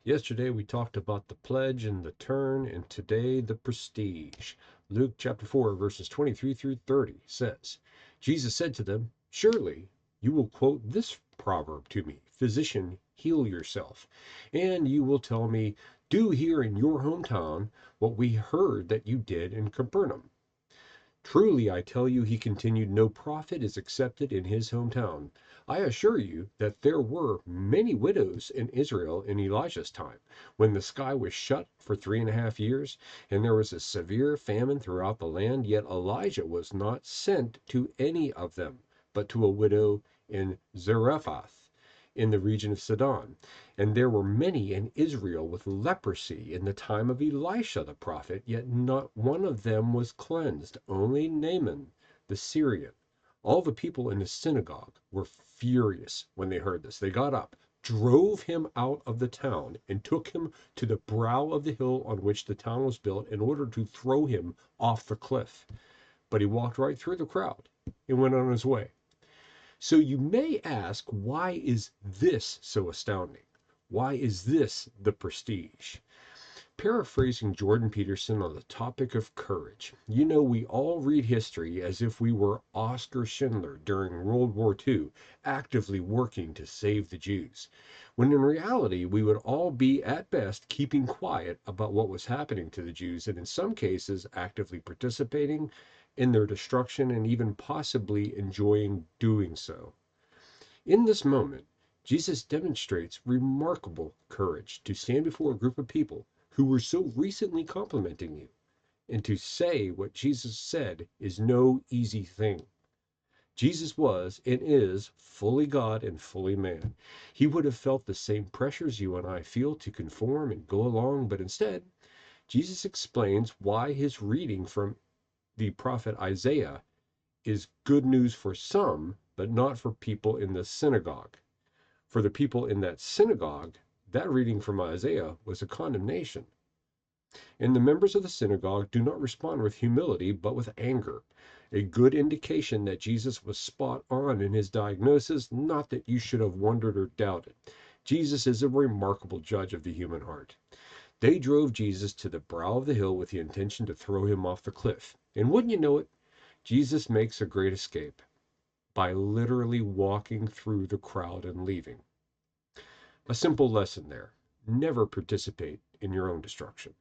Yesterday we talked about the pledge and the turn, and today the prestige. Luke chapter 4, verses 23 through 30 says, Jesus said to them, "Surely you will quote this proverb to me, 'Physician, heal yourself.' And you will tell me, 'Do here in your hometown what we heard that you did in Capernaum.' Truly I tell you," he continued, "no prophet is accepted in his hometown. I assure you that there were many widows in Israel in Elijah's time, when the sky was shut for 3.5 years, and there was a severe famine throughout the land, yet Elijah was not sent to any of them, but to a widow in Zarephath, in the region of Sidon. And there were many in Israel with leprosy in the time of Elisha the prophet, yet not one of them was cleansed, only Naaman the Syrian. All the people in the synagogue were furious when they heard this. They got up, drove him out of the town, and took him to the brow of the hill on which the town was built in order to throw him off the cliff. But he walked right through the crowd and went on his way. So you may ask, why is this so astounding? Why is this the prestige? Paraphrasing Jordan Peterson on the topic of courage, we all read history as if we were Oskar Schindler during World War II, actively working to save the Jews, when in reality we would all be at best keeping quiet about what was happening to the Jews, and in some cases actively participating in their destruction and even possibly enjoying doing so. In this moment, Jesus demonstrates remarkable courage to stand before a group of people who were so recently complimenting you. And to say what Jesus said is no easy thing. Jesus was and is fully God and fully man. He would have felt the same pressures you and I feel to conform and go along, but instead, Jesus explains why his reading from the prophet Isaiah is good news for some, but not for people in the synagogue. For the people in that synagogue, that reading from Isaiah was a condemnation. And the members of the synagogue do not respond with humility, but with anger. A good indication that Jesus was spot on in his diagnosis, not that you should have wondered or doubted. Jesus is a remarkable judge of the human heart. They drove Jesus to the brow of the hill with the intention to throw him off the cliff. And wouldn't you know it, Jesus makes a great escape by literally walking through the crowd and leaving. A simple lesson there: never participate in your own destruction.